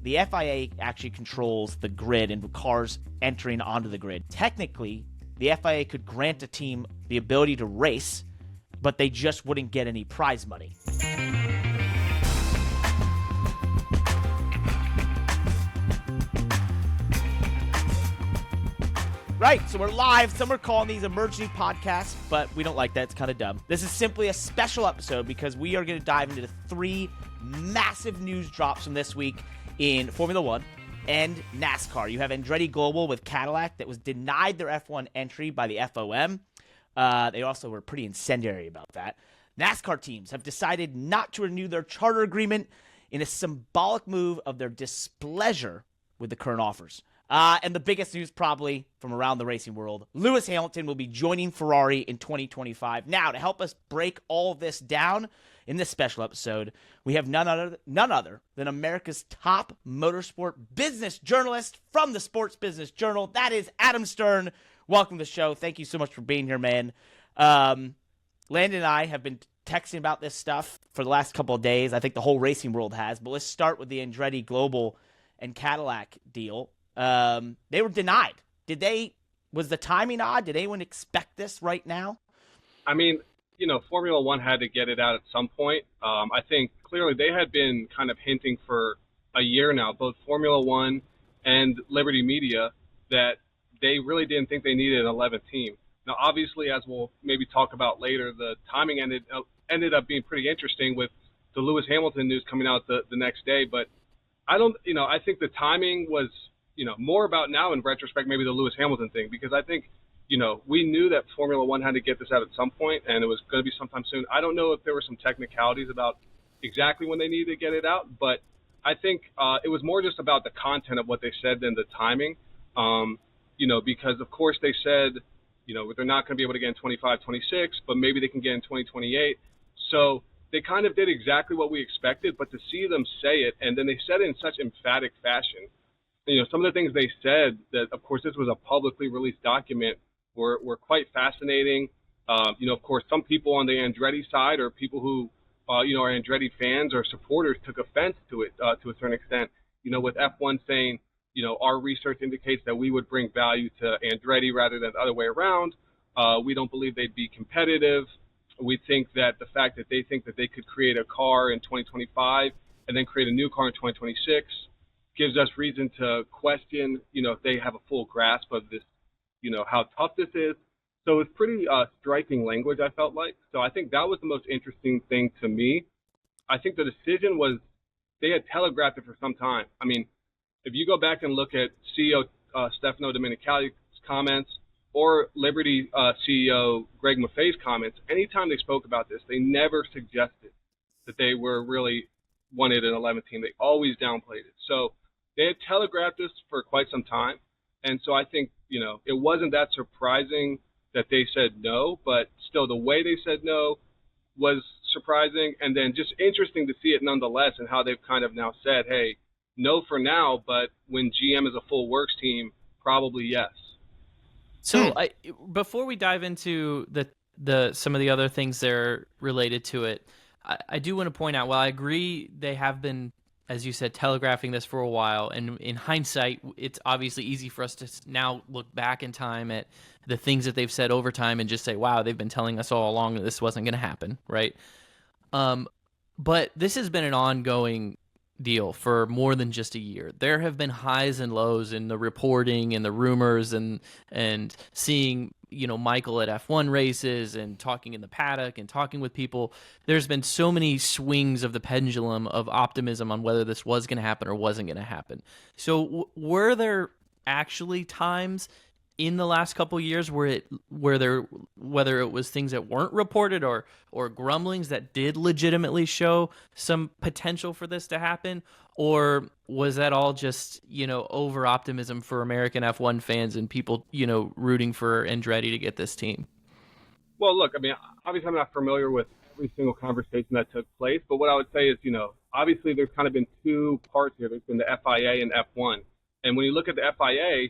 the FIA actually controls the grid and cars entering onto the grid. Technically, the FIA could grant a team the ability to race, but they just wouldn't get any prize money. Right, so we're live. Some are calling these emergency podcasts, but we don't like that. It's kind of dumb. This is simply a special episode because we are going to dive into the 3 massive news drops from this week in Formula 1 and NASCAR. You have Andretti Global with Cadillac that was denied their F1 entry by the FOM. They also were pretty incendiary about that. NASCAR teams have decided not to renew their charter agreement in a symbolic move of their displeasure with the current offers. And the biggest news probably from around the racing world, Lewis Hamilton will be joining Ferrari in 2025. Now, to help us break all this down in this special episode, we have none other than America's top motorsport business journalist from the Sports Business Journal. That is Adam Stern. Welcome to the show. Thank you so much for being here, man. Landon and I have been texting about this stuff for the last couple of days. I think the whole racing world has. But let's start with the Andretti Global and Cadillac deal. They were denied. Was the timing odd? Did anyone expect this right now? I mean, Formula One had to get it out at some point. I think clearly they had been kind of hinting for a year now, both Formula One and Liberty Media, that they really didn't think they needed an 11th team. Now, obviously, as we'll maybe talk about later, the timing ended up being pretty interesting with the Lewis Hamilton news coming out the next day. But I think the timing was, more about now in retrospect, maybe the Lewis Hamilton thing, because I think, we knew that Formula One had to get this out at some point, and it was going to be sometime soon. I don't know if there were some technicalities about exactly when they needed to get it out, but I think it was more just about the content of what they said than the timing, because, of course, they said, they're not going to be able to get in 25, 26, but maybe they can get in 2028. So they kind of did exactly what we expected, but to see them say it, and then they said it in such emphatic fashion. Some of the things they said that, of course, this was a publicly released document were quite fascinating. Of course, some people on the Andretti side or people who, are Andretti fans or supporters took offense to it to a certain extent, with F1 saying, our research indicates that we would bring value to Andretti rather than the other way around. We don't believe they'd be competitive. We think that the fact that they think that they could create a car in 2025 and then create a new car in 2026 gives us reason to question, if they have a full grasp of this, how tough this is. So it's pretty striking language, I felt like. So I think that was the most interesting thing to me. I think the decision was they had telegraphed it for some time. I mean, if you go back and look at CEO Stefano Domenicali's comments or Liberty CEO Greg Maffei's comments, anytime they spoke about this, they never suggested that they were really wanted an 11th team. They always downplayed it. So they had telegraphed this for quite some time. And so I think, it wasn't that surprising that they said no, but still the way they said no was surprising. And then just interesting to see it nonetheless and how they've kind of now said, hey, no for now, but when GM is a full works team, probably yes. So before we dive into the some of the other things that are related to it, I do want to point out, while I agree they have been, as you said, telegraphing this for a while, and in hindsight, it's obviously easy for us to now look back in time at the things that they've said over time and just say, wow, they've been telling us all along that this wasn't going to happen, right? But this has been an ongoing deal for more than just a year. There have been highs and lows in the reporting and the rumors and seeing, Michael at F1 races and talking in the paddock and talking with people. There's been so many swings of the pendulum of optimism on whether this was going to happen or wasn't going to happen. So were there actually times in the last couple of years whether it was things that weren't reported or grumblings that did legitimately show some potential for this to happen? Or was that all just, over optimism for American F1 fans and people, rooting for Andretti to get this team? Well, look, I mean, obviously I'm not familiar with every single conversation that took place, but what I would say is, obviously there's kind of been two parts here. There's been the FIA and F1. And when you look at the FIA,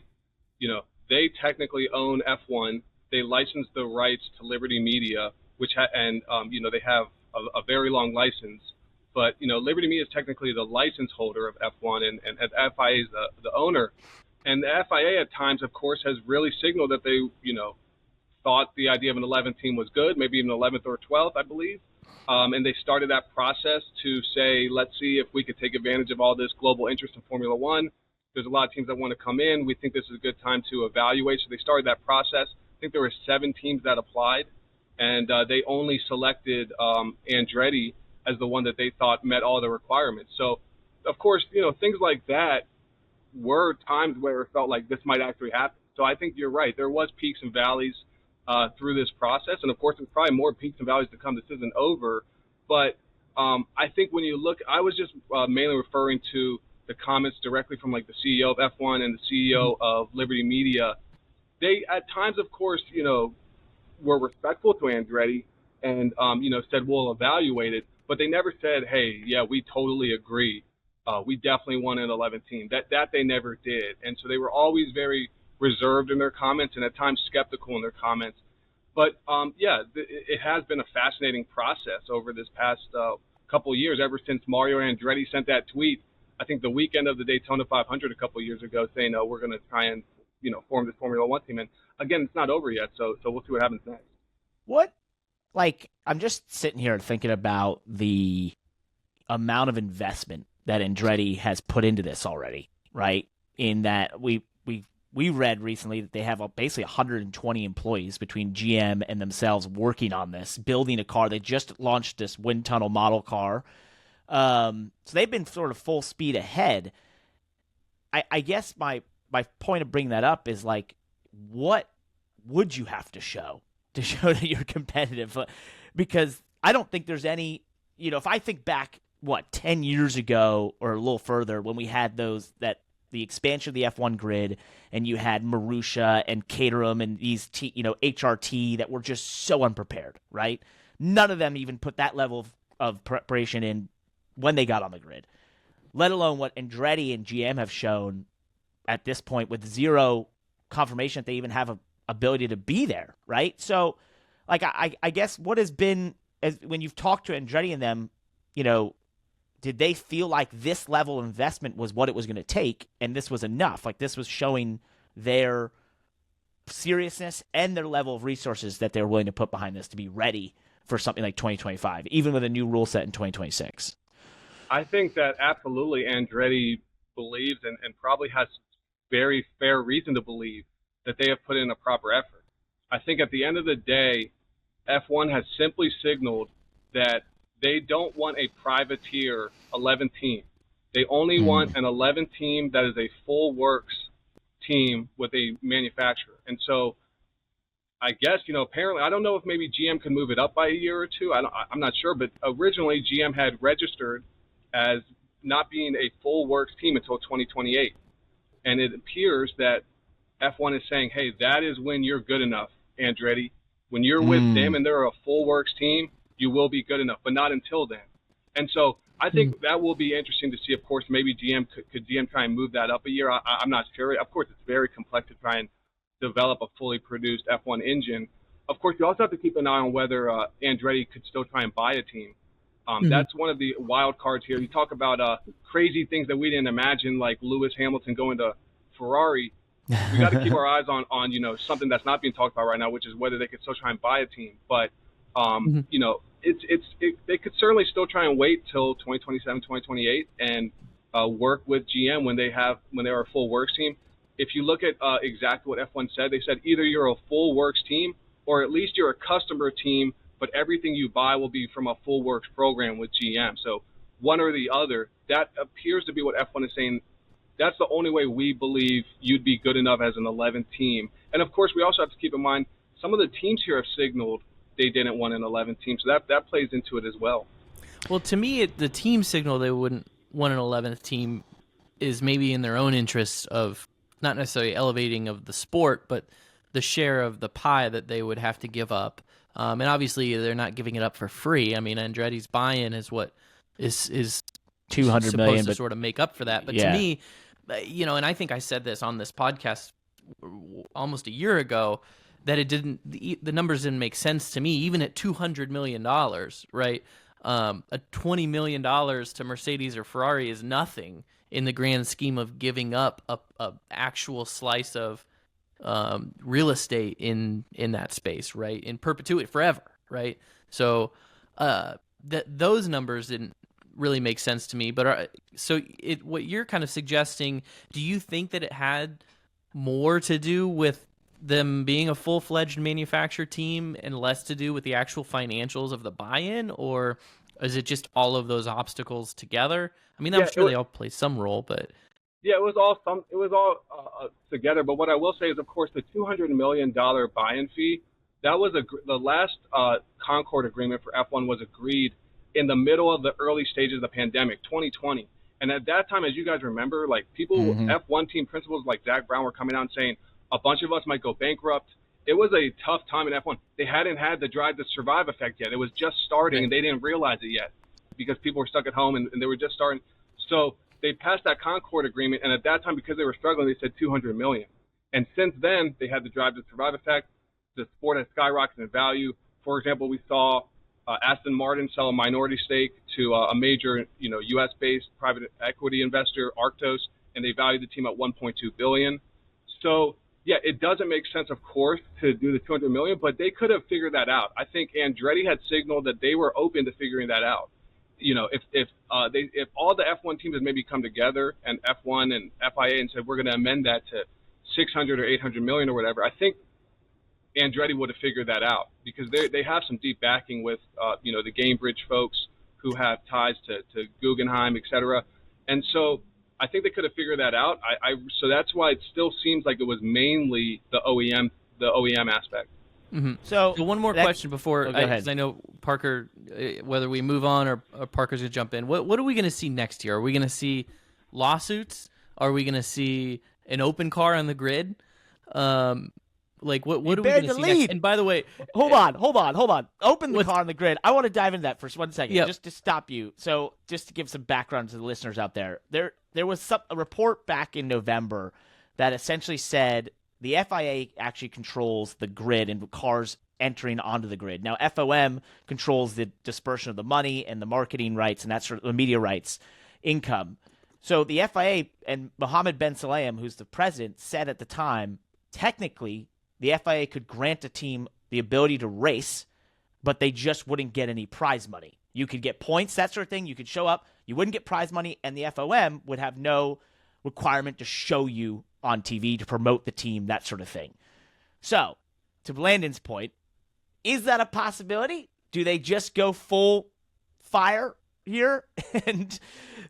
they technically own F1. They license the rights to Liberty Media, they have a very long license. but Liberty Media is technically the license holder of F1, and FIA is the owner. And the FIA at times, of course, has really signaled that they, thought the idea of an 11th team was good, maybe even 11th or 12th, I believe. And they started that process to say, let's see if we could take advantage of all this global interest in Formula One. There's a lot of teams that want to come in. We think this is a good time to evaluate. So they started that process. I think there were 7 teams that applied, and they only selected Andretti as the one that they thought met all the requirements. So, of course, things like that were times where it felt like this might actually happen. So I think you're right. There was peaks and valleys through this process, and of course there's probably more peaks and valleys to come. This isn't over, but I think when you look, I was just mainly referring to the comments directly from like the CEO of F1 and the CEO of Liberty Media. They at times, of course, were respectful to Andretti and said we'll evaluate it, but they never said, hey, yeah, we totally agree. We definitely want an 11th team. That they never did, and so they were always very reserved in their comments and at times skeptical in their comments. But it has been a fascinating process over this past couple of years, ever since Mario Andretti sent that tweet, I think the weekend of the Daytona 500 a couple of years ago, saying, we're going to try and form this Formula One team. And again, it's not over yet, so we'll see what happens next. I'm just sitting here thinking about the amount of investment that Andretti has put into this already, right? In that we read recently that they have basically 120 employees between GM and themselves working on this, building a car. They just launched this wind tunnel model car. So they've been sort of full speed ahead. I guess my point of bringing that up is like, what would you have to show that you're competitive? Because I don't think there's any, if I think back, 10 years ago or a little further when we had the expansion of the F1 grid, and you had Marussia and Caterham and these HRT that were just so unprepared, right? None of them even put that level of preparation in when they got on the grid, let alone what Andretti and GM have shown at this point with zero confirmation that they even have a ability to be there, right? So, like, I guess what has been, when you've talked to Andretti and them, did they feel like this level of investment was what it was going to take, and this was enough? Like, this was showing their seriousness and their level of resources that they're willing to put behind this to be ready for something like 2025, even with a new rule set in 2026. I think that absolutely Andretti believes and probably has very fair reason to believe that they have put in a proper effort. I think at the end of the day, F1 has simply signaled that they don't want a privateer 11th team. They only want an 11th team that is a full works team with a manufacturer. And so I guess, apparently, I don't know if maybe GM can move it up by a year or two. I'm not sure. But originally, GM had registered as not being a full works team until 2028. And it appears that F1 is saying, hey, that is when you're good enough, Andretti. When you're with them and they're a full works team, you will be good enough, but not until then. And so I think that will be interesting to see. Of course, maybe GM could GM try and move that up a year. I'm not sure. Of course, it's very complex to try and develop a fully produced F1 engine. Of course, you also have to keep an eye on whether Andretti could still try and buy a team. That's one of the wild cards here. You talk about crazy things that we didn't imagine, like Lewis Hamilton going to Ferrari. We got to keep our eyes on something that's not being talked about right now, which is whether they could still try and buy a team. But they could certainly still try and wait till 2027, 2028 and work with GM when they're a full works team. If you look at exactly what F1 said, they said either you're a full works team or at least you're a customer team, but everything you buy will be from a full works program with GM. So one or the other. That appears to be what F1 is saying. That's the only way we believe you'd be good enough as an 11th team. And of course, we also have to keep in mind some of the teams here have signaled they didn't want an 11th team, so that plays into it as well. Well, to me, the team signal they wouldn't want an 11th team is maybe in their own interest of not necessarily elevating of the sport, but the share of the pie that they would have to give up. And obviously, they're not giving it up for free. I mean, Andretti's buy-in is what is $200 million to sort of make up for that. But to me, and I think I said this on this podcast almost a year ago, that the numbers didn't make sense to me, even at $200 million, right? A $20 million to Mercedes or Ferrari is nothing in the grand scheme of giving up a actual slice of real estate in that space, right? In perpetuity, forever, right? So those numbers didn't really make sense to me. But what you're kind of suggesting, do you think that it had more to do with them being a full-fledged manufacturer team and less to do with the actual financials of the buy-in, or is it just all of those obstacles together? I mean, I'm sure they all play some role, but yeah, it was all together. But what I will say is, of course, the $200 million buy-in fee, that was the last Concord agreement for F1 was agreed in the middle of the early stages of the pandemic, 2020. And at that time, as you guys remember, like people, F1 team principals like Zach Brown were coming out and saying a bunch of us might go bankrupt. It was a tough time in F1. They hadn't had the Drive to Survive effect yet. It was just starting, and they didn't realize it yet because people were stuck at home and they were just starting. So they passed that Concord agreement, and at that time, because they were struggling, they said $200 million. And since then, they had the Drive to Survive effect. The sport has skyrocketed in value. For example, we saw Aston Martin sell a minority stake to a major, U.S.-based private equity investor, Arctos, and they valued the team at $1.2 billion. So, yeah, it doesn't make sense, of course, to do the $200 million, but they could have figured that out. I think Andretti had signaled that they were open to figuring that out. If all the F1 teams had maybe come together and F1 and FIA and said we're going to amend that to 600 or 800 million or whatever, I think Andretti would have figured that out because they have some deep backing with the Gamebridge folks who have ties to Guggenheim, et cetera. And so I think they could have figured that out. So that's why it still seems like it was mainly the OEM aspect. Mm-hmm. So one more question before, because I know Parker, whether we move on or Parker's going to jump in. What are we going to see next year? Are we going to see lawsuits? Are we going to see an open car on the grid? What are we going to see next? And by the way, hold on. Open the car on the grid. I want to dive into that for 1 second, just to stop you. So just to give some background to the listeners out there, there was a report back in November that essentially said the FIA actually controls the grid and cars entering onto the grid. Now, FOM controls the dispersion of the money and the marketing rights and that sort of the media rights income. So the FIA and Mohammed Ben Sulayem, who's the president, said at the time, technically, the FIA could grant a team the ability to race, but they just wouldn't get any prize money. You could get points, that sort of thing. You could show up. You wouldn't get prize money, and the FOM would have no requirement to show you on TV to promote the team, that sort of thing. So, to Landon's point, is that a possibility? Do they just go full fire here and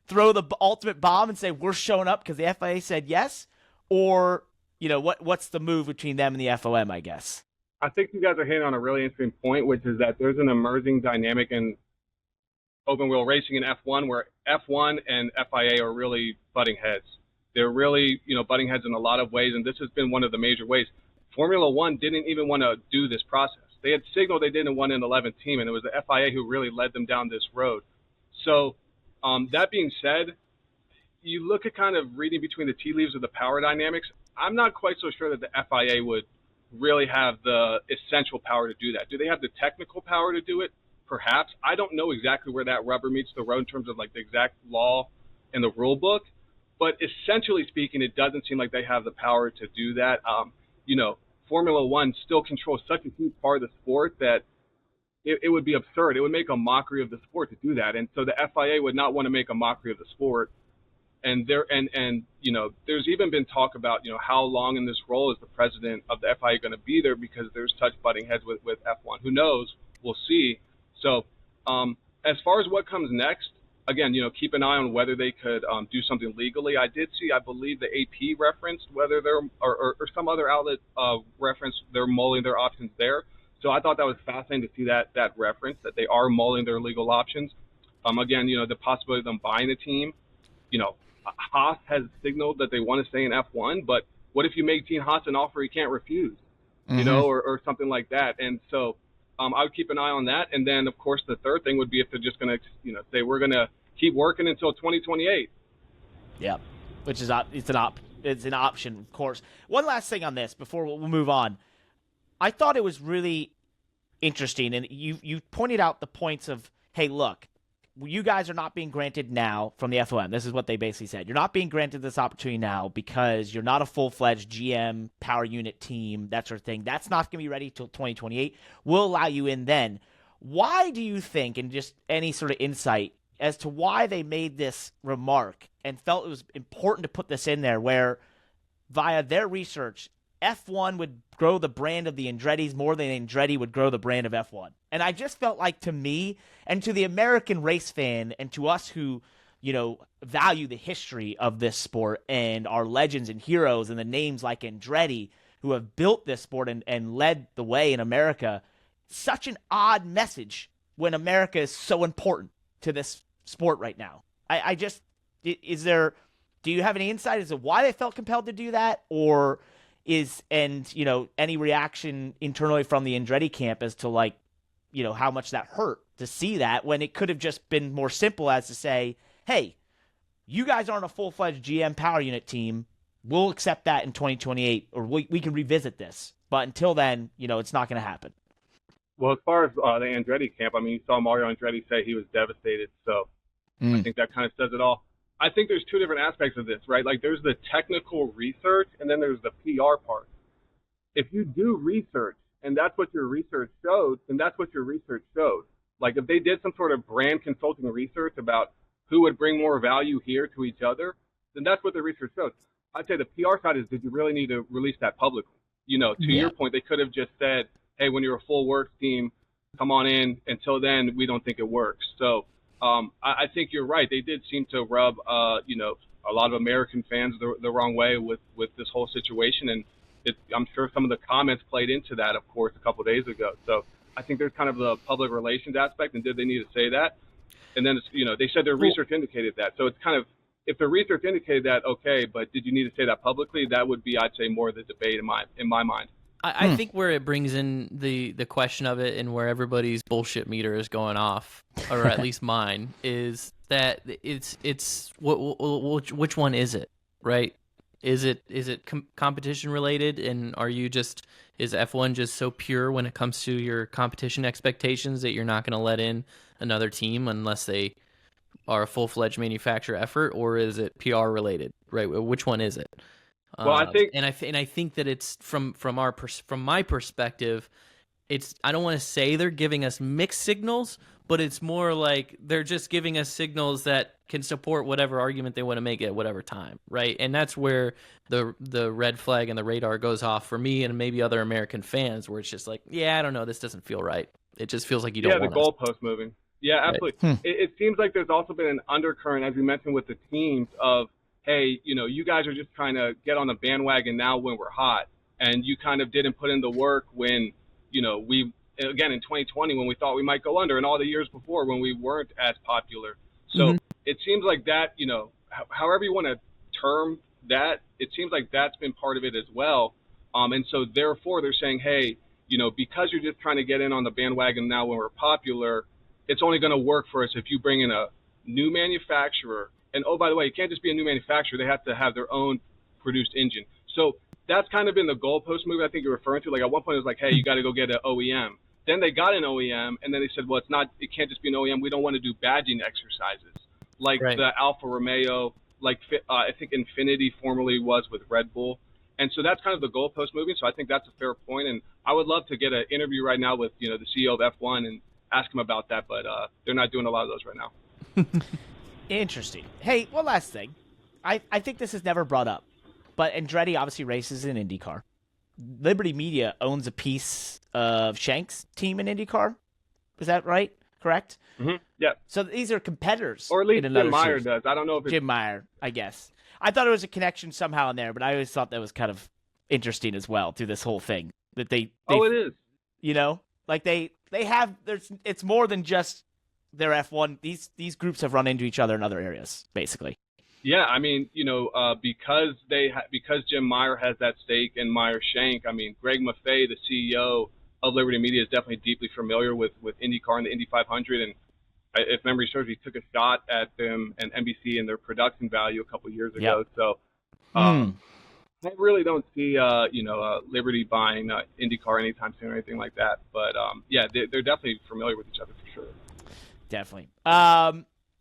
throw the ultimate bomb and say, we're showing up because the FIA said yes? Or, what's the move between them and the FOM, I guess? I think you guys are hitting on a really interesting point, which is that there's an emerging dynamic in open wheel racing in F1 where F1 and FIA are really butting heads. They're really, butting heads in a lot of ways, and this has been one of the major ways. Formula One didn't even want to do this process. They had signaled they didn't want an 11th team, and it was the FIA who really led them down this road. So that being said, you look at kind of reading between the tea leaves of the power dynamics. I'm not quite so sure that the FIA would really have the essential power to do that. Do they have the technical power to do it? Perhaps. I don't know exactly where that rubber meets the road in terms of like the exact law and the rule book. But essentially speaking, it doesn't seem like they have the power to do that. Formula One still controls such a huge part of the sport that it would be absurd. It would make a mockery of the sport to do that. And so the FIA would not want to make a mockery of the sport. And there's even been talk about, how long in this role is the president of the FIA going to be there because there's such butting heads with F1. Who knows? We'll see. So as far as what comes next, again, keep an eye on whether they could do something legally. I did see, I believe the AP referenced whether they're, or some other outlet referenced they're mulling their options there. So I thought that was fascinating to see that reference, that they are mulling their legal options. Again, the possibility of them buying a team. Haas has signaled that they want to stay in F1, but what if you make Team Haas an offer he can't refuse, or something like that? And so I would keep an eye on that. And then, of course, the third thing would be if they're just going to, say we're going to keep working until 2028. Yeah, which is it's an option, of course. One last thing on this before we'll move on. I thought it was really interesting, and you pointed out the points of hey, look, you guys are not being granted now from the FOM. This is what they basically said. You're not being granted this opportunity now because you're not a full-fledged GM power unit team, that sort of thing. That's not going to be ready till 2028. We'll allow you in then. Why do you think, and just any sort of insight as to why they made this remark and felt it was important to put this in there where via their research, F1 would grow the brand of the Andrettis more than Andretti would grow the brand of F1. And I just felt like, to me and to the American race fan and to us who, value the history of this sport and our legends and heroes and the names like Andretti who have built this sport and led the way in America, such an odd message when America is so important to this sport right now. Do you have any insight as to why they felt compelled to do that, or any reaction internally from the Andretti camp as to how much that hurt to see that when it could have just been more simple as to say, hey, you guys aren't a full-fledged GM power unit team. We'll accept that in 2028, or we can revisit this. But until then, it's not going to happen. Well, as far as the Andretti camp, you saw Mario Andretti say he was devastated. So I think that kind of says it all. I think there's two different aspects of this, right? Like, there's the technical research, and then there's the PR part. If you do research, and that's what your research shows, then that's what your research shows. Like, if they did some sort of brand consulting research about who would bring more value here to each other, then that's what the research shows. I'd say the PR side is, did you really need to release that publicly? To your point, they could have just said, hey, when you're a full works team, come on in. Until then, we don't think it works. So I think you're right. They did seem to rub, a lot of American fans the wrong way with this whole situation. And I'm sure some of the comments played into that, of course, a couple of days ago. So I think there's kind of the public relations aspect, and did they need to say that? And then, they said their research indicated that. So it's kind of, if the research indicated that, okay, but did you need to say that publicly? That would be, I'd say, more of the debate in my mind. I think where it brings in the question of it, and where everybody's bullshit meter is going off, or at least mine, is that it's which one is it, right? Is it competition related, and is F1 just so pure when it comes to your competition expectations that you're not going to let in another team unless they are a full-fledged manufacturer effort, or is it PR related, right? Which one is it? Well, I think, I think that it's from my perspective, I don't want to say they're giving us mixed signals, but it's more like they're just giving us signals that can support whatever argument they want to make at whatever time, right? And that's where the red flag and the radar goes off for me and maybe other American fans, where it's just like, yeah, I don't know, this doesn't feel right. It just feels like you don't want the goalpost moving. Yeah, absolutely. Right. It seems like there's also been an undercurrent, as we mentioned, with the teams of, hey, you guys are just trying to get on the bandwagon now when we're hot, and you kind of didn't put in the work when, we, again, in 2020 when we thought we might go under, and all the years before when we weren't as popular. So it seems like that, however you want to term that, it seems like that's been part of it as well. And so therefore they're saying, hey, because you're just trying to get in on the bandwagon now when we're popular, it's only going to work for us if you bring in a new manufacturer. And, oh, by the way, it can't just be a new manufacturer. They have to have their own produced engine. So that's kind of been the goalpost move I think you're referring to. Like, at one point it was like, hey, you got to go get an OEM. Then they got an OEM, and then they said, well, it can't just be an OEM. We don't want to do badging exercises like the Alfa Romeo, like I think Infinity formerly was with Red Bull. And so that's kind of the goalpost moving. So I think that's a fair point. And I would love to get an interview right now with, the CEO of F1 and ask him about that. But they're not doing a lot of those right now. Interesting. Hey, one last thing. I think this is never brought up, but Andretti obviously races in IndyCar. Liberty Media owns a piece of Shank's team in IndyCar. Is that right? Correct? Mm-hmm. Yeah. So these are competitors. Or at least Jim Meyer does. I don't know if it's... Jim Meyer, I guess. I thought there was a connection somehow in there, but I always thought that was kind of interesting as well through this whole thing. That they it is. Like they have... It's more than just their F1. These groups have run into each other in other areas, basically. Yeah, I mean, because Jim Meyer has that stake in Meyer Shank. I mean, Greg Maffei, the CEO of Liberty Media, is definitely deeply familiar with IndyCar and the Indy 500. And if memory serves, he took a shot at them and NBC and their production value a couple of years ago. Yep. So I really don't see Liberty buying IndyCar anytime soon or anything like that. But they're definitely familiar with each other for sure. definitely.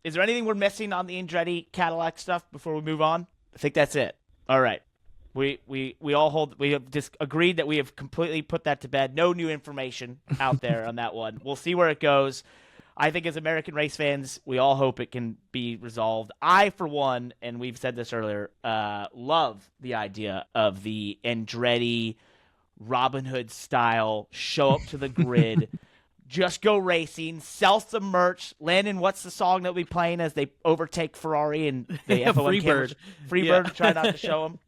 Is there anything we're missing on the Andretti Cadillac stuff before we move on? I think that's it. All right. We have just agreed that we have completely put that to bed. No new information out there on that one. We'll see where it goes. I think as American race fans, we all hope it can be resolved. I, for one, and we've said this earlier, love the idea of the Andretti Robin Hood style show up to the grid, just go racing, sell some merch. Landon, what's the song that we playing as they overtake Ferrari and the F1 Freebird. Freebird, try not to show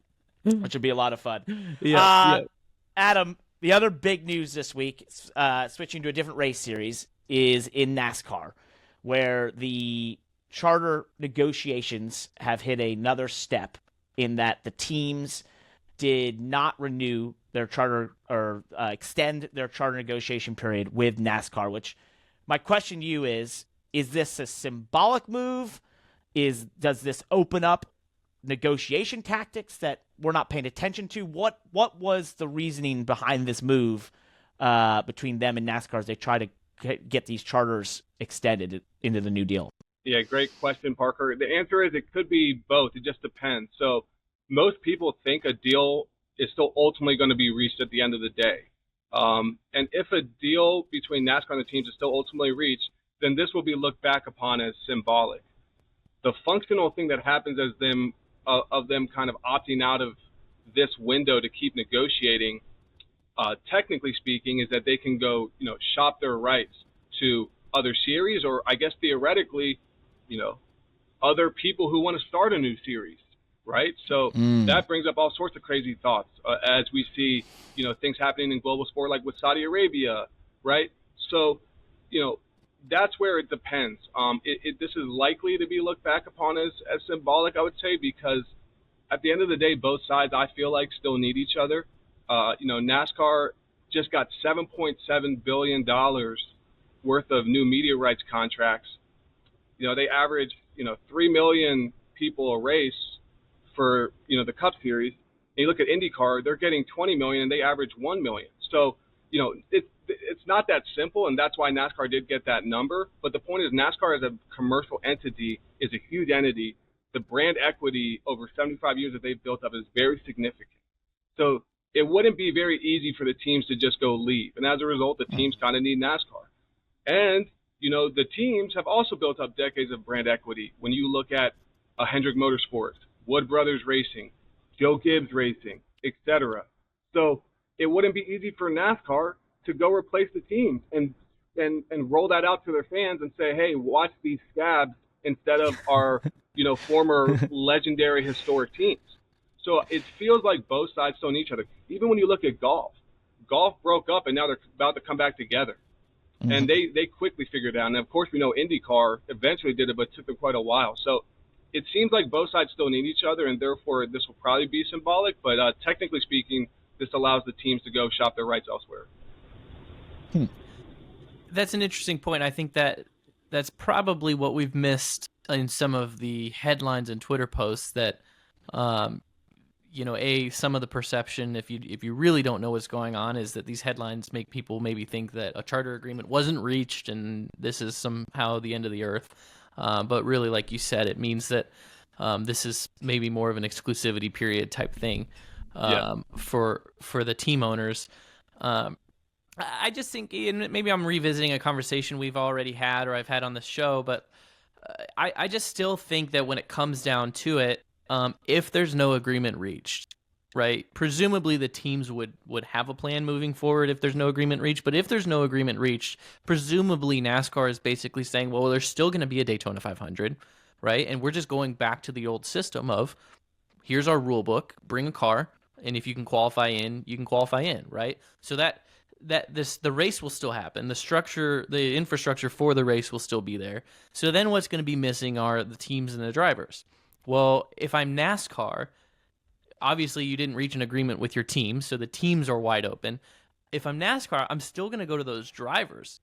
them, which would be a lot of fun. Yeah. Adam, the other big news this week, switching to a different race series, is in NASCAR, where the charter negotiations have hit another step in that the teams did not renew their charter or extend their charter negotiation period with NASCAR, which my question to you is this a symbolic move? Does this open up negotiation tactics that we're not paying attention to? What was the reasoning behind this move between them and NASCAR as they try to get these charters extended into the new deal? Yeah, great question, Parker. The answer is it could be both. It just depends. So most people think a deal is still ultimately going to be reached at the end of the day. And if a deal between NASCAR and the teams is still ultimately reached, then this will be looked back upon as symbolic. The functional thing that happens as them kind of opting out of this window to keep negotiating, technically speaking, is that they can go, shop their rights to other series, or I guess theoretically, other people who want to start a new series, right? So that brings up all sorts of crazy thoughts as we see, things happening in global sport, like with Saudi Arabia, right? So, that's where it depends. This is likely to be looked back upon as symbolic, I would say, because at the end of the day, both sides, I feel like, still need each other. NASCAR just got $7.7 billion worth of new media rights contracts. They average, 3 million people a race for, the Cup Series. And you look at IndyCar, they're getting 20 million and they average 1 million. So, it's not that simple, and that's why NASCAR did get that number. But the point is, NASCAR as a commercial entity is a huge entity. The brand equity over 75 years that they've built up is very significant. So it wouldn't be very easy for the teams to just go leave. And as a result, the teams kind of need NASCAR. And, the teams have also built up decades of brand equity. When you look at Hendrick Motorsports, Wood Brothers Racing, Joe Gibbs Racing, etc. So it wouldn't be easy for NASCAR to go replace the teams and roll that out to their fans and say, hey, watch these scabs instead of our, former legendary historic teams. So it feels like both sides still need each other. Even when you look at golf broke up and now they're about to come back together. Mm-hmm. And they quickly figured it out. And of course, we know IndyCar eventually did it, but it took them quite a while. So it seems like both sides still need each other, and therefore this will probably be symbolic. But technically speaking, this allows the teams to go shop their rights elsewhere. That's an interesting point. I think that's probably what we've missed in some of the headlines and Twitter posts that, some of the perception, if you really don't know what's going on, is that these headlines make people maybe think that a charter agreement wasn't reached and this is somehow the end of the earth. But really, like you said, it means that this is maybe more of an exclusivity period type thing for the team owners. I just think, and maybe I'm revisiting a conversation we've already had or I've had on the show, but I just still think that when it comes down to it, if there's no agreement reached, right, presumably the teams would have a plan moving forward if there's no agreement reached. But if there's no agreement reached, presumably NASCAR is basically saying, well, there's still going to be a Daytona 500, right? And we're just going back to the old system of, here's our rule book, bring a car, and if you can qualify in, you can qualify in, right? So the race will still happen. The infrastructure for the race will still be there. So then what's going to be missing are the teams and the drivers. Well, if I'm NASCAR, obviously you didn't reach an agreement with your team, so the teams are wide open. If I'm NASCAR, I'm still going to go to those drivers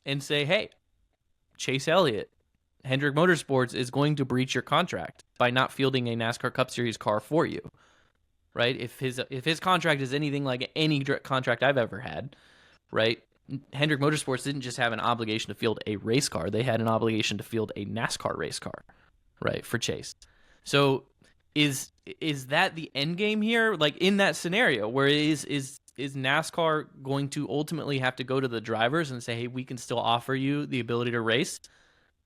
and say, hey, Chase Elliott, Hendrick Motorsports is going to breach your contract by not fielding a NASCAR Cup Series car for you, right? If his contract is anything like any contract I've ever had, right, Hendrick Motorsports didn't just have an obligation to field a race car; they had an obligation to field a NASCAR race car, right, for Chase. So, is that the end game here? Like in that scenario, where is NASCAR going to ultimately have to go to the drivers and say, "Hey, we can still offer you the ability to race"?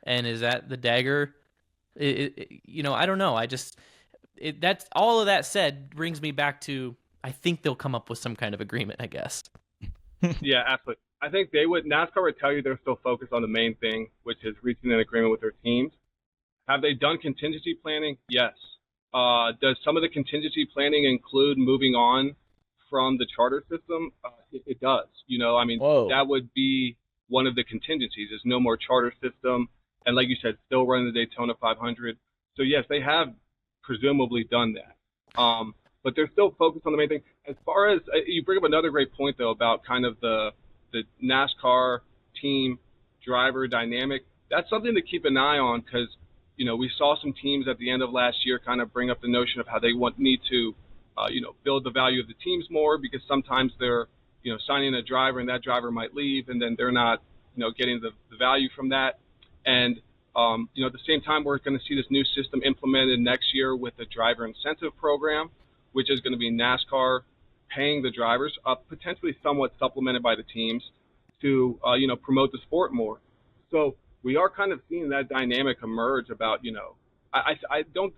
And is that the dagger? I don't know. That's all of that said brings me back to I think they'll come up with some kind of agreement, I guess. Yeah, absolutely. I think NASCAR would tell you they're still focused on the main thing, which is reaching an agreement with their teams. Have they done contingency planning? Yes. Does some of the contingency planning include moving on from the charter system? It does. Whoa. That would be one of the contingencies is no more charter system. And like you said, still running the Daytona 500. So yes, they have presumably done that. But they're still focused on the main thing. As far as you bring up another great point though about kind of the NASCAR team driver dynamic. That's something to keep an eye on because we saw some teams at the end of last year kind of bring up the notion of how they need to build the value of the teams more because sometimes they're signing a driver and that driver might leave and then they're not getting the value from that. And at the same time, we're going to see this new system implemented next year with the driver incentive program, which is going to be NASCAR paying the drivers, potentially somewhat supplemented by the teams, to promote the sport more. So we are kind of seeing that dynamic emerge. About I don't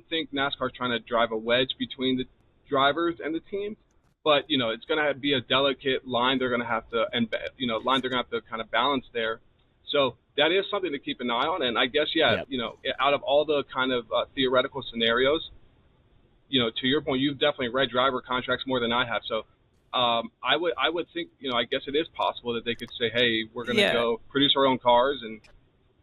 think NASCAR is trying to drive a wedge between the drivers and the teams, but it's going to be a delicate line they're going to have to kind of balance there. So that is something to keep an eye on. And I guess, out of all the kind of theoretical scenarios, to your point, you've definitely read driver contracts more than I have. So I would think, I guess it is possible that they could say, hey, we're going to go produce our own cars and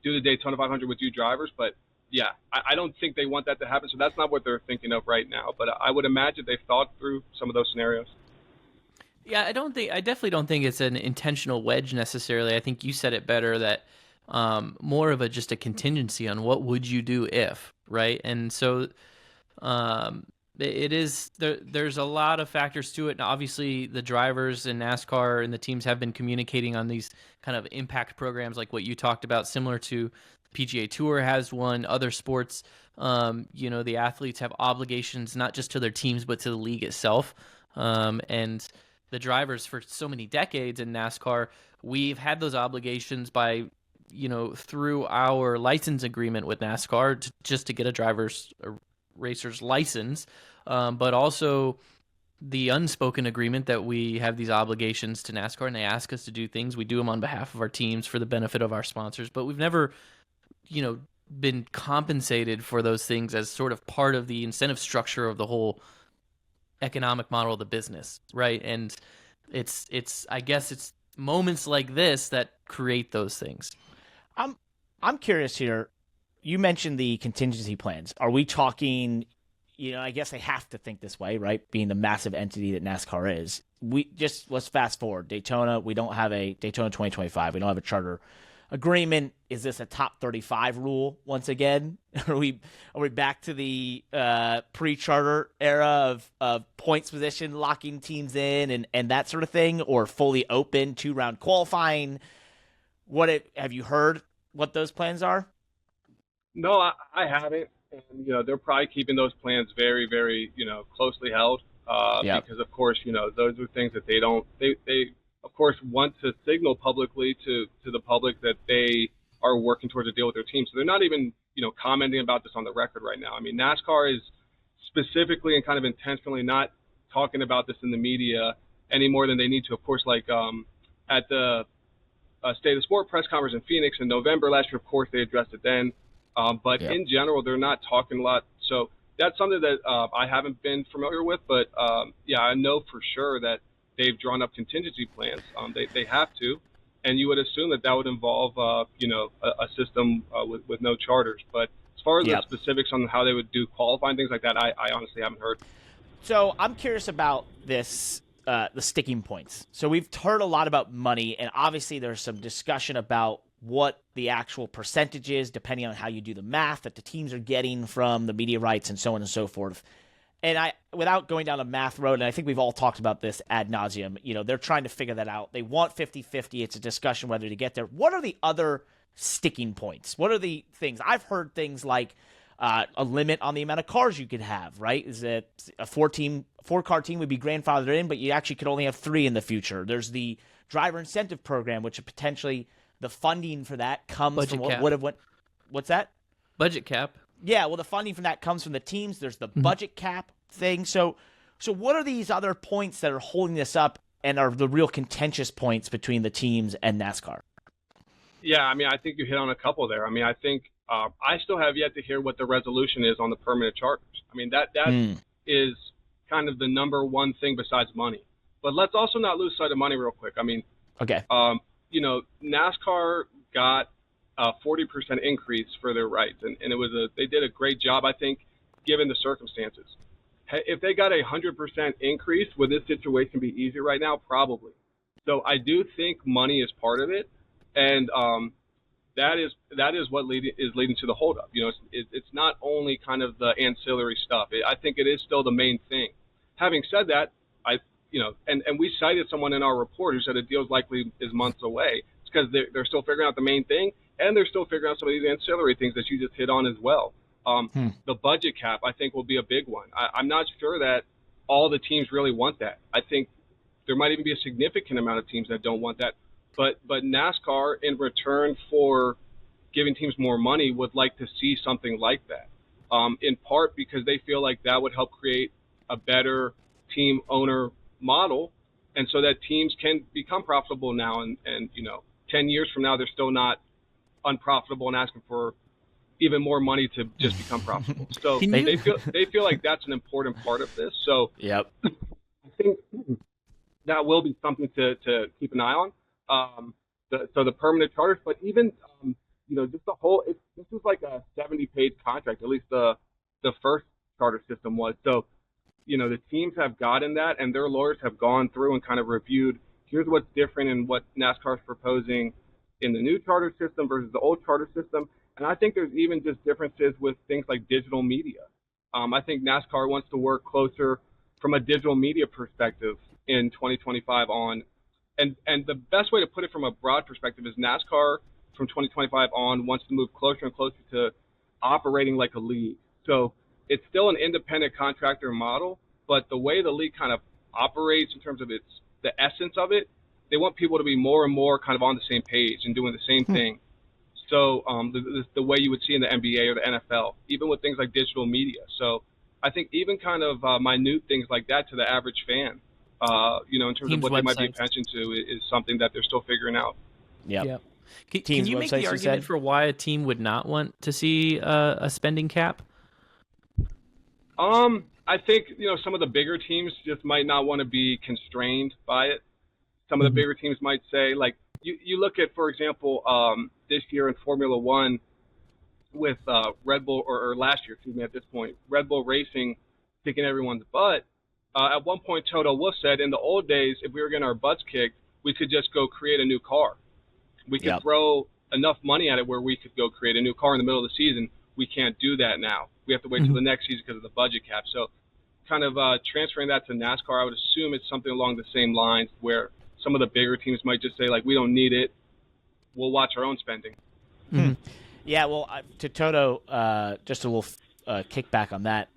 do the Daytona 500 with you drivers. But yeah, I don't think they want that to happen. So that's not what they're thinking of right now. But I would imagine they've thought through some of those scenarios. Yeah, I definitely don't think it's an intentional wedge necessarily. I think you said it better that more of just a contingency on what would you do if, right? And so it is there's a lot of factors to it. And obviously the drivers in NASCAR and the teams have been communicating on these kind of impact programs like what you talked about, similar to PGA Tour has one, other sports, the athletes have obligations not just to their teams but to the league itself. And the drivers for so many decades in NASCAR, we've had those obligations by, through our license agreement with NASCAR just to get a racer's license, but also the unspoken agreement that we have these obligations to NASCAR and they ask us to do things. We do them on behalf of our teams for the benefit of our sponsors, but we've never, been compensated for those things as sort of part of the incentive structure of the whole economic model of the business, right? And I guess it's moments like this that create those things. I'm curious here. You mentioned the contingency plans. Are we talking, I guess they have to think this way, right? Being the massive entity that NASCAR is. Let's fast forward. Daytona, we don't have a Daytona 2025. We don't have a charter agreement. Is this a top 35 rule once again? Are we back to the pre-charter era of points position, locking teams in and that sort of thing, or fully open 2-round qualifying? Have you heard what those plans are? No, I haven't. And, they're probably keeping those plans very, very, closely held because, of course, those are things that they of course, want to signal publicly to the public that they are working towards a deal with their team. So they're not even, commenting about this on the record right now. I mean, NASCAR is specifically and kind of intentionally not talking about this in the media any more than they need to. Of course, like at the State of Sport press conference in Phoenix in November last year, of course, they addressed it then. But in general, they're not talking a lot. So that's something that I haven't been familiar with. But, I know for sure that they've drawn up contingency plans. They have to. And you would assume that would involve, a system with no charters. But as far as the specifics on how they would do qualifying, things like that, I honestly haven't heard. So I'm curious about this, the sticking points. So we've heard a lot about money, and obviously there's some discussion about what the actual percentage is, depending on how you do the math, that the teams are getting from the media rights and so on and so forth. And without going down a math road, and I think we've all talked about this ad nauseum, they're trying to figure that out. They want 50-50. It's a discussion whether to get there. What are the other sticking points? What are the things? I've heard things like a limit on the amount of cars you could have, right? Is it a four-car team would be grandfathered in, but you actually could only have 3 in the future. There's the driver incentive program, which potentially the funding for that comes Budget from what cap. would have went. What's that? Budget cap. Yeah, well, the funding from that comes from the teams. There's the budget cap thing. So what are these other points that are holding this up and are the real contentious points between the teams and NASCAR? Yeah, I mean, I think you hit on a couple there. I mean, I think I still have yet to hear what the resolution is on the permanent charters. I mean, that is kind of the number one thing besides money. But let's also not lose sight of money real quick. I mean, okay. NASCAR got a 40% increase for their rights, and they did a great job, I think, given the circumstances. If they got a 100% increase, would this situation be easier right now? Probably. So I do think money is part of it, and that is what is leading to the holdup. It's not only kind of the ancillary stuff. I think it is still the main thing. Having said that, and we cited someone in our report who said the deal likely is months away. It's because they're still figuring out the main thing, and they're still figuring out some of these ancillary things that you just hit on as well. The budget cap, I think, will be a big one. I'm not sure that all the teams really want that. I think there might even be a significant amount of teams that don't want that. But NASCAR, in return for giving teams more money, would like to see something like that, in part because they feel like that would help create a better team owner model, and so that teams can become profitable now, and 10 years from now, they're still not unprofitable and asking for even more money to just become profitable. So they feel like that's an important part of this. So yep. I think that will be something to keep an eye on. So the permanent charters, but even just the whole. This was like a 70-page contract. At least the first charter system was. So the teams have gotten that, and their lawyers have gone through and kind of reviewed. Here's what's different in what NASCAR is proposing in the new charter system versus the old charter system. And I think there's even just differences with things like digital media. I think NASCAR wants to work closer from a digital media perspective in 2025 on. And the best way to put it from a broad perspective is NASCAR from 2025 on wants to move closer and closer to operating like a league. So it's still an independent contractor model, but the way the league kind of operates in terms of the essence of it, they want people to be more and more kind of on the same page and doing the same thing. So the way you would see in the NBA or the NFL, even with things like digital media. So I think even kind of minute things like that to the average fan, in terms of what they might be attention to is something that they're still figuring out. Yeah. Can you make the argument for why a team would not want to see a spending cap? I think, some of the bigger teams just might not want to be constrained by it. Some of the bigger teams might say, like, you look at, for example, this year in Formula One with Red Bull, or last year, at this point, Red Bull Racing kicking everyone's butt. At one point, Toto Wolff said, in the old days, if we were getting our butts kicked, we could just go create a new car. We could throw enough money at it where we could go create a new car in the middle of the season. We can't do that now. We have to wait till the next season because of the budget cap. So kind of transferring that to NASCAR, I would assume it's something along the same lines where some of the bigger teams might just say, like, we don't need it. We'll watch our own spending. Yeah, well, to Toto, just a little kickback on that.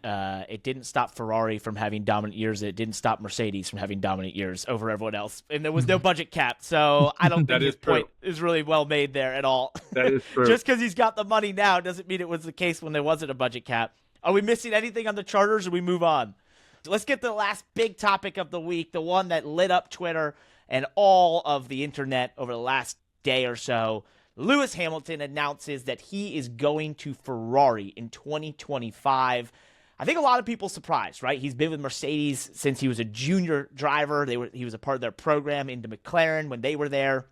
It didn't stop Ferrari from having dominant years. It didn't stop Mercedes from having dominant years over everyone else. And there was no budget cap. So I don't think his point is really well made there at all. That is true. Just because he's got the money now doesn't mean it was the case when there wasn't a budget cap. Are we missing anything on the charters, or we move on? So let's get to the last big topic of the week, the one that lit up Twitter and all of the internet over the last day or so. Lewis Hamilton announces that he is going to Ferrari in 2025. I think a lot of people surprised, right? He's been with Mercedes since he was a junior driver. He was a part of their program into McLaren when they were there.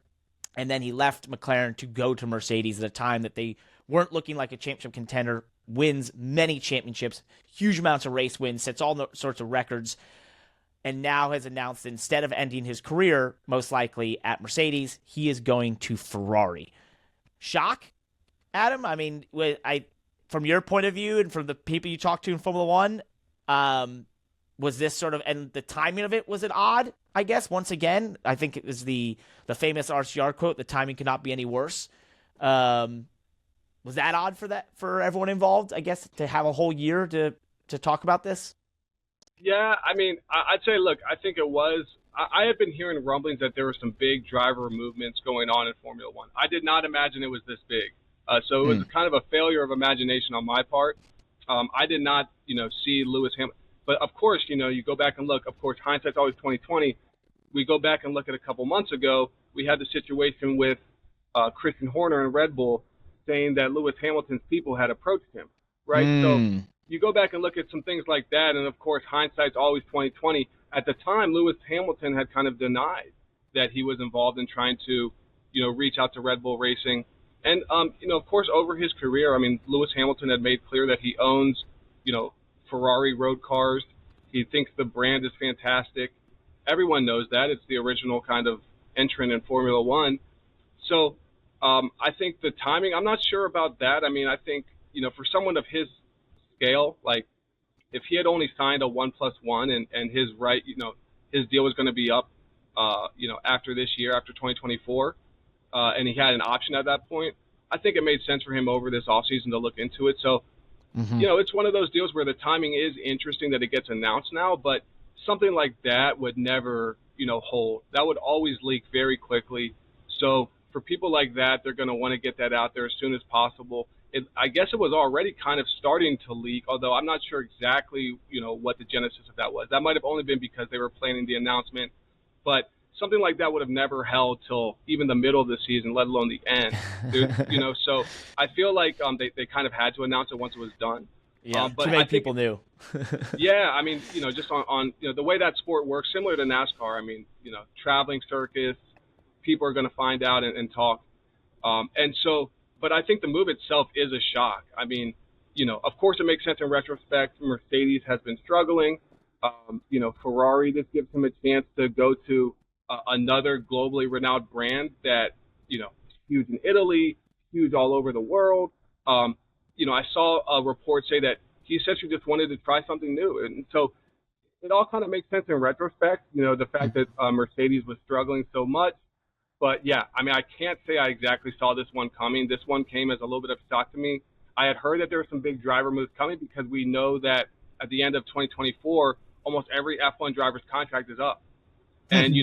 And then he left McLaren to go to Mercedes at a time that they weren't looking like a championship contender, wins many championships, huge amounts of race wins, sets all sorts of records, and now has announced that instead of ending his career, most likely at Mercedes, he is going to Ferrari. Shock, Adam? I mean, from your point of view and from the people you talk to in Formula One, Was this sort of, and the timing of it, was it odd, I guess? Once again, I think it was the famous RCR quote, the timing could not be any worse. Was that odd for everyone involved, I guess, to have a whole year to talk about this? Yeah, I mean, I'd say, look, I think it was. I had been hearing rumblings that there were some big driver movements going on in Formula One. I did not imagine it was this big. So it was kind of a failure of imagination on my part. I did not, see Lewis Hamilton. But of course, you go back and look. Of course, hindsight's always 20/20. We go back and look at a couple months ago. We had the situation with Christian Horner and Red Bull saying that Lewis Hamilton's people had approached him, right? So you go back and look at some things like that, and of course, hindsight's always 20/20. At the time, Lewis Hamilton had kind of denied that he was involved in trying to, reach out to Red Bull Racing. And, of course, over his career, I mean, Lewis Hamilton had made clear that he owns, Ferrari road cars. He thinks the brand is fantastic. Everyone knows that. It's the original kind of entrant in Formula One. So I think the timing, I'm not sure about that. I mean, I think, for someone of his scale, like if he had only signed a 1+1 and his his deal was going to be up, after this year, after 2024, and he had an option at that point, I think it made sense for him over this offseason to look into it. So, it's one of those deals where the timing is interesting that it gets announced now, but something like that would never, hold. That would always leak very quickly. So for people like that, they're going to want to get that out there as soon as possible. I guess it was already kind of starting to leak, although I'm not sure exactly, what the genesis of that was. That might have only been because they were planning the announcement, but something like that would have never held till even the middle of the season, let alone the end. So I feel like they kind of had to announce it once it was done. Yeah, but too many people knew. Yeah, I mean, just on the way that sport works, similar to NASCAR. I mean, traveling circus, people are going to find out and talk. But I think the move itself is a shock. I mean, of course it makes sense in retrospect. Mercedes has been struggling. Ferrari, this gives him a chance to go to another globally renowned brand that, huge in Italy, huge all over the world. I saw a report say that he essentially just wanted to try something new. And so it all kind of makes sense in retrospect, the fact that Mercedes was struggling so much. But, yeah, I mean, I can't say I exactly saw this one coming. This one came as a little bit of shock to me. I had heard that there were some big driver moves coming because we know that at the end of 2024, almost every F1 driver's contract is up. And,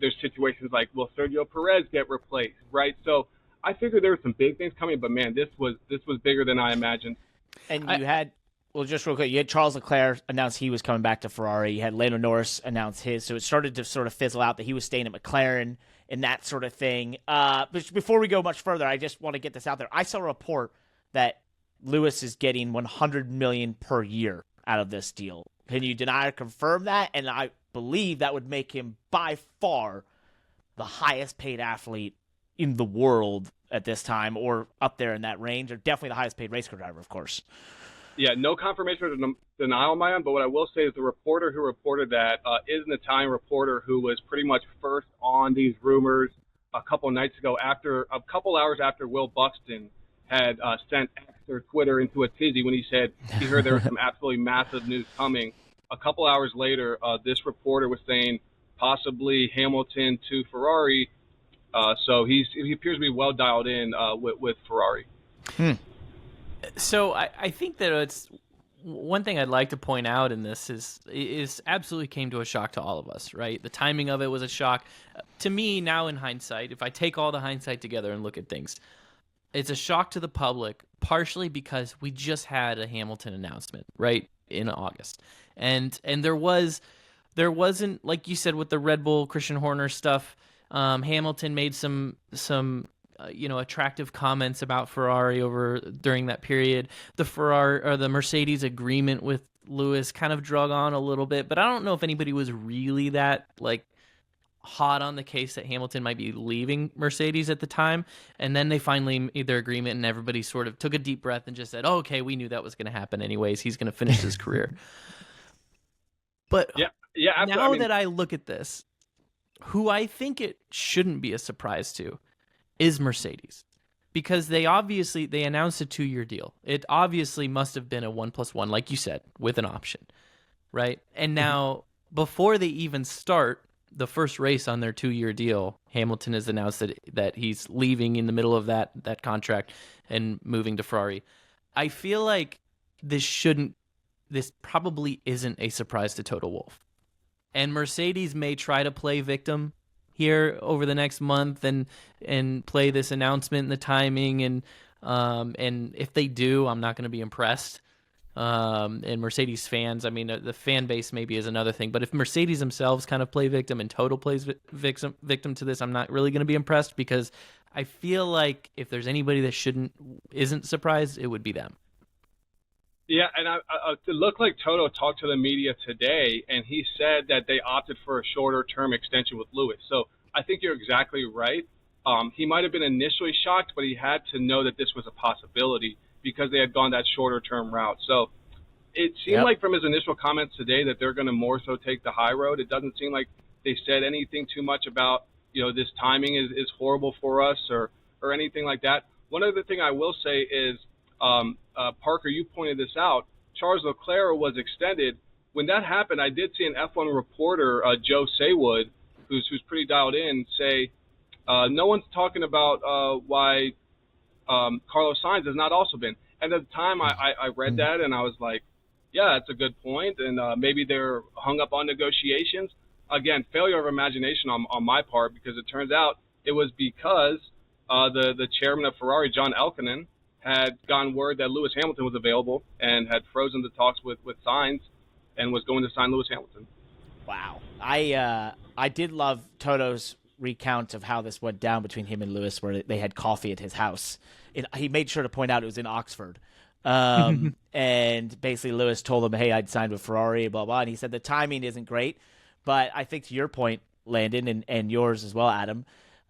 there's situations like, will Sergio Perez get replaced, right? So I figured there were some big things coming, but, man, this was bigger than I imagined. And you had, well, just real quick, you had Charles Leclerc announce he was coming back to Ferrari. You had Landon Norris announce his. So it started to sort of fizzle out that he was staying at McLaren and that sort of thing. But before we go much further, I just want to get this out there. I saw a report that Lewis is getting $100 million per year out of this deal. Can you deny or confirm that? And I believe that would make him by far the highest paid athlete in the world at this time, or up there in that range, or definitely the highest paid race car driver, of course. Yeah, no confirmation or denial on my end, but what I will say is the reporter who reported that is an Italian reporter who was pretty much first on these rumors a couple nights ago, a couple hours after Will Buxton had sent X or Twitter into a tizzy when he said he heard there was some absolutely massive news coming. A couple hours later, this reporter was saying possibly Hamilton to Ferrari, so he appears to be well dialed in with Ferrari. So I think that it's one thing I'd like to point out in this is absolutely came to a shock to all of us, right? The timing of it was a shock. To me, now in hindsight, if I take all the hindsight together and look at things, it's a shock to the public, partially because we just had a Hamilton announcement, right, in August. And there wasn't, like you said, with the Red Bull, Christian Horner stuff, Hamilton made some attractive comments about Ferrari during that period. The Ferrari or the Mercedes agreement with Lewis kind of drug on a little bit, but I don't know if anybody was really that hot on the case that Hamilton might be leaving Mercedes at the time. And then they finally made their agreement, and everybody sort of took a deep breath and just said, "Oh, okay, we knew that was going to happen anyways. He's going to finish his career." But now that I look at this, who I think it shouldn't be a surprise to is Mercedes, because they announced a 2-year deal. It obviously must have been a 1+1, like you said, with an option. right? And now, before they even start the first race on their 2-year deal, Hamilton has announced that he's leaving in the middle of that contract and moving to Ferrari. I feel like this probably isn't a surprise to Toto Wolff. And Mercedes may try to play victim here over the next month and play this announcement and the timing, and if they do, I'm not going to be impressed. And Mercedes fans, I mean, the fan base maybe is another thing, but if Mercedes themselves kind of play victim and Toto plays victim to this, I'm not really going to be impressed, because I feel like if there's anybody that isn't surprised, it would be them. Yeah, and it looked like Toto talked to the media today, and he said that they opted for a shorter-term extension with Lewis. So I think you're exactly right. He might have been initially shocked, but he had to know that this was a possibility because they had gone that shorter-term route. So it seemed like from his initial comments today that they're going to more so take the high road. It doesn't seem like they said anything too much about, this timing is horrible for us or anything like that. One other thing I will say is, Parker, you pointed this out, Charles Leclerc was extended. When that happened, I did see an F1 reporter, Joe Saywood, who's pretty dialed in, say no one's talking about why Carlos Sainz has not also been. And at the time, I read that, and I was like, yeah, that's a good point, and maybe they're hung up on negotiations. Again, failure of imagination on my part, because it turns out it was because the chairman of Ferrari, John Elkann, had gotten word that Lewis Hamilton was available and had frozen the talks with Sainz and was going to sign Lewis Hamilton. Wow. I did love Toto's recount of how this went down between him and Lewis, where they had coffee at his house. He made sure to point out it was in Oxford. And basically Lewis told him, hey, I'd signed with Ferrari, blah, blah. And he said the timing isn't great. But I think to your point, Landon, and yours as well, Adam,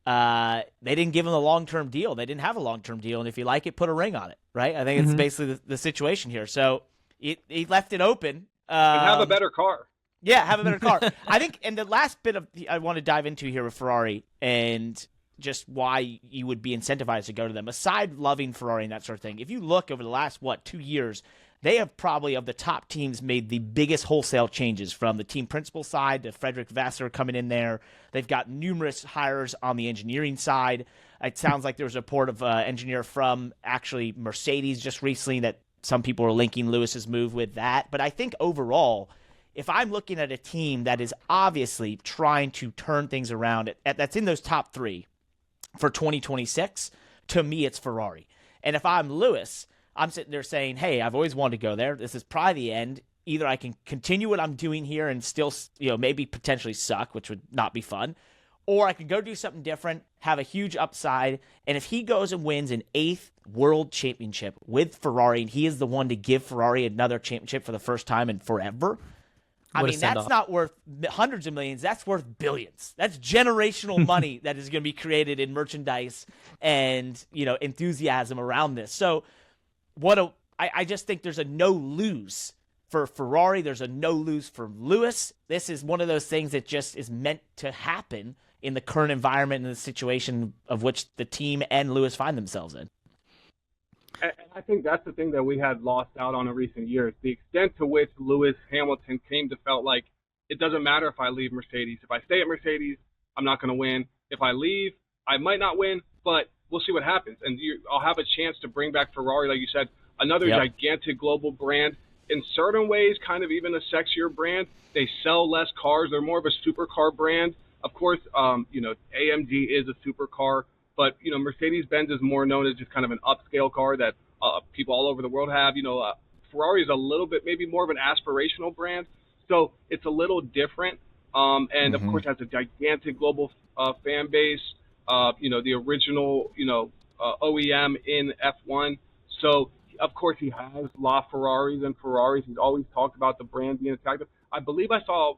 they didn't give him a long-term deal. They didn't have a long-term deal, and if you like it, put a ring on it, right? I think it's basically the situation here. So he left it open. And have a better car. Yeah, have a better car. I think, and the last bit I want to dive into here with Ferrari and just why you would be incentivized to go to them, aside loving Ferrari and that sort of thing. If you look over the last, 2 years, they have probably, of the top teams, made the biggest wholesale changes, from the team principal side to Frederick Vassar coming in there. They've got numerous hires on the engineering side. It sounds like there was a report of an engineer from actually Mercedes just recently that some people are linking Lewis's move with that. But I think overall, if I'm looking at a team that is obviously trying to turn things around, that's in those top three for 2026, to me it's Ferrari. And if I'm Lewis, I'm sitting there saying, hey, I've always wanted to go there. This is probably the end. Either I can continue what I'm doing here and still, maybe potentially suck, which would not be fun, or I can go do something different, have a huge upside. And if he goes and wins an 8th world championship with Ferrari, and he is the one to give Ferrari another championship for the first time in forever, I mean, that's not worth hundreds of millions. That's worth billions. That's generational money that is going to be created in merchandise and, enthusiasm around this. So I just think there's a no-lose for Ferrari. There's a no-lose for Lewis. This is one of those things that just is meant to happen in the current environment and the situation of which the team and Lewis find themselves in. And I think that's the thing that we had lost out on in recent years, the extent to which Lewis Hamilton came to felt like it doesn't matter if I leave Mercedes. If I stay at Mercedes, I'm not going to win. If I leave, I might not win, but we'll see what happens. And I'll have a chance to bring back Ferrari, like you said, another gigantic global brand. In certain ways, kind of even a sexier brand. They sell less cars. They're more of a supercar brand. Of course, AMG is a supercar. But, Mercedes-Benz is more known as just kind of an upscale car that people all over the world have. Ferrari is a little bit maybe more of an aspirational brand. So it's a little different. And, of course, has a gigantic global fan base, the original, OEM in F1. So, of course, he has Ferraris and Ferraris. He's always talked about the brand being attractive. I believe I saw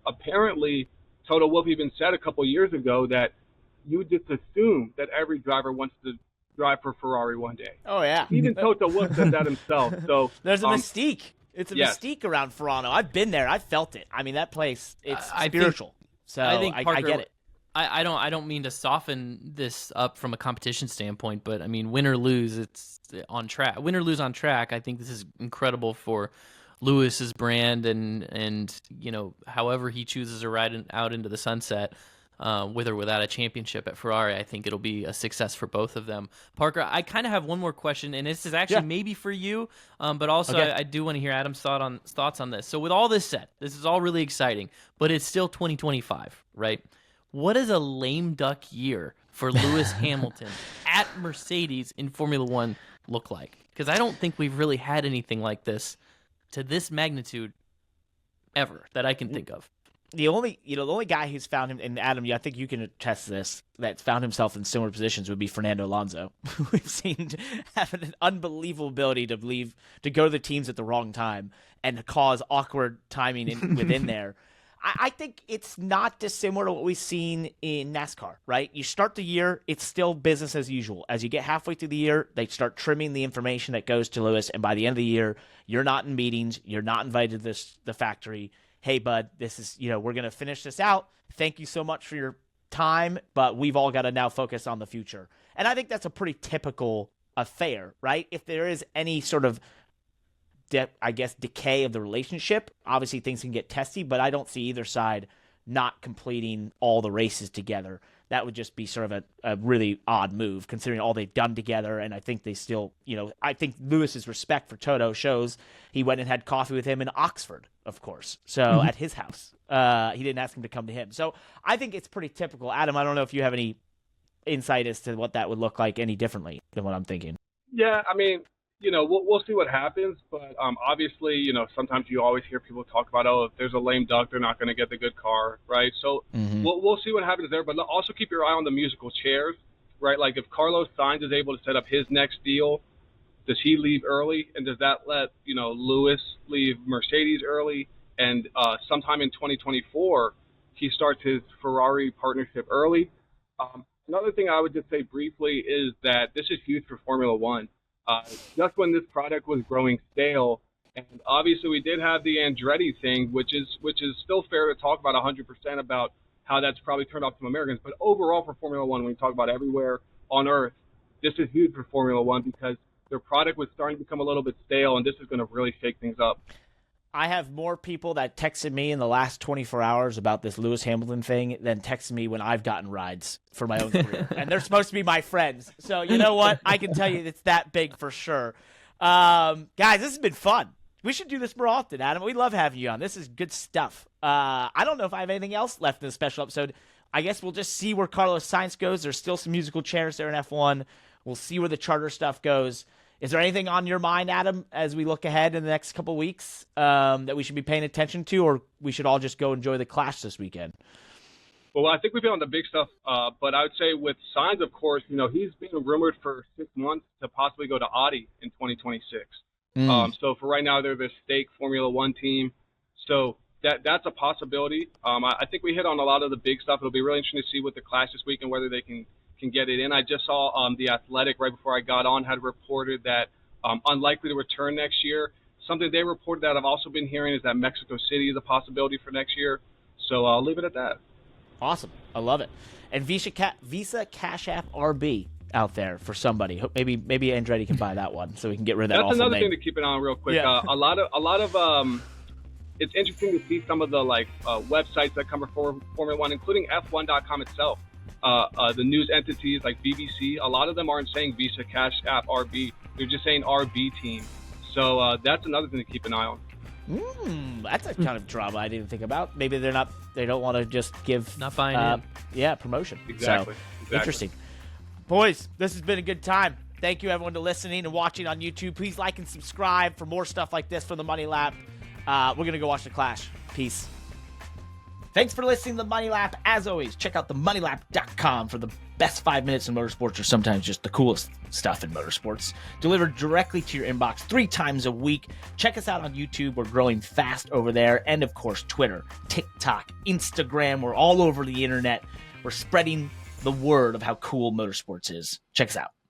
apparently Toto Wolff even said a couple years ago that you just assume that every driver wants to drive for Ferrari one day. Oh, yeah. Even Toto Wolff said that himself. So there's a mystique. It's a mystique around Toronto. I've been there. I've felt it. I mean, that place, it's spiritual. So I get it. I don't mean to soften this up from a competition standpoint, but I mean, win or lose, it's on track. Win or lose on track, I think this is incredible for Lewis's brand and however he chooses to ride out into the sunset, with or without a championship at Ferrari, I think it'll be a success for both of them. Parker, I kind of have one more question, and this is actually maybe for you, but also okay. I do want to hear Adam's thoughts on this. So with all this said, this is all really exciting, but it's still 2025, right? What does a lame duck year for Lewis Hamilton at Mercedes in Formula One look like? Because I don't think we've really had anything like this to this magnitude ever that I can think of. The only guy who's found him, and Adam, I think you can attest to this, that's found himself in similar positions would be Fernando Alonso. We've seen have an unbelievable ability to go to the teams at the wrong time and cause awkward timing within there. I think it's not dissimilar to what we've seen in NASCAR, right? You start the year, it's still business as usual. As you get halfway through the year, they start trimming the information that goes to Lewis, and by the end of the year, you're not in meetings, you're not invited to the factory. Hey, bud, this is, we're going to finish this out. Thank you so much for your time, but we've all got to now focus on the future. And I think that's a pretty typical affair, right? If there is any sort of, decay of the relationship, obviously things can get testy, but I don't see either side not completing all the races together. That would just be sort of a really odd move, considering all they've done together. And I think they still, I think Lewis's respect for Toto shows he went and had coffee with him in Oxford, of course. So at his house, he didn't ask him to come to him. So I think it's pretty typical. Adam, I don't know if you have any insight as to what that would look like any differently than what I'm thinking. Yeah, I mean, we'll see what happens, but obviously, sometimes you always hear people talk about, if there's a lame duck, they're not going to get the good car, right? So we'll see what happens there, but also keep your eye on the musical chairs, right? Like if Carlos Sainz is able to set up his next deal, does he leave early, and does that let Lewis leave Mercedes early? And sometime in 2024, he starts his Ferrari partnership early. Another thing I would just say briefly is that this is huge for Formula One. Just when this product was growing stale, and obviously we did have the Andretti thing, which is still fair to talk about 100% about how that's probably turned off some Americans. But overall for Formula One, when we talk about everywhere on Earth, this is huge for Formula One because their product was starting to become a little bit stale, and this is going to really shake things up. I have more people that texted me in the last 24 hours about this Lewis Hamilton thing than texted me when I've gotten rides for my own career. And they're supposed to be my friends. So you know what? I can tell you it's that big for sure. Guys, this has been fun. We should do this more often, Adam. We love having you on. This is good stuff. I don't know if I have anything else left in the special episode. I guess we'll just see where Carlos Sainz goes. There's still some musical chairs there in F1. We'll see where the charter stuff goes. Is there anything on your mind, Adam, as we look ahead in the next couple of weeks that we should be paying attention to, or we should all just go enjoy the Clash this weekend? Well, I think we've been on the big stuff, but I would say with Sainz, of course, he's being rumored for 6 months to possibly go to Audi in 2026. So for right now, they're the stake Formula One team. So that's a possibility. I think we hit on a lot of the big stuff. It'll be really interesting to see with the Clash this week and whether they can get it in. I just saw The Athletic right before I got on had reported that unlikely to return next year. Something they reported that I've also been hearing is that Mexico City is a possibility for next year. So I'll leave it at that. Awesome. I love it. And Visa Cash App RB out there for somebody. Maybe Andretti can buy that one so we can get rid of that awful name. That's another thing to keep an eye on real quick. Yeah. A lot of it's interesting to see some of the websites that cover Formula One, including F1.com itself. The news entities like BBC, a lot of them aren't saying Visa Cash App RB. They're just saying RB team. So that's another thing to keep an eye on. That's a kind of drama I didn't think about. Maybe they don't want to just give not buying promotion. Exactly. Interesting. Boys, this has been a good time. Thank you everyone to listening and watching on YouTube. Please like and subscribe for more stuff like this from the Money Lap. We're going to go watch the Clash. Peace. Thanks for listening to the Money Lap. As always, check out themoneylap.com for the best 5 minutes in motorsports, or sometimes just the coolest stuff in motorsports, delivered directly to your inbox 3 times a week. Check us out on YouTube. We're growing fast over there. And of course, Twitter, TikTok, Instagram. We're all over the internet. We're spreading the word of how cool motorsports is. Check us out.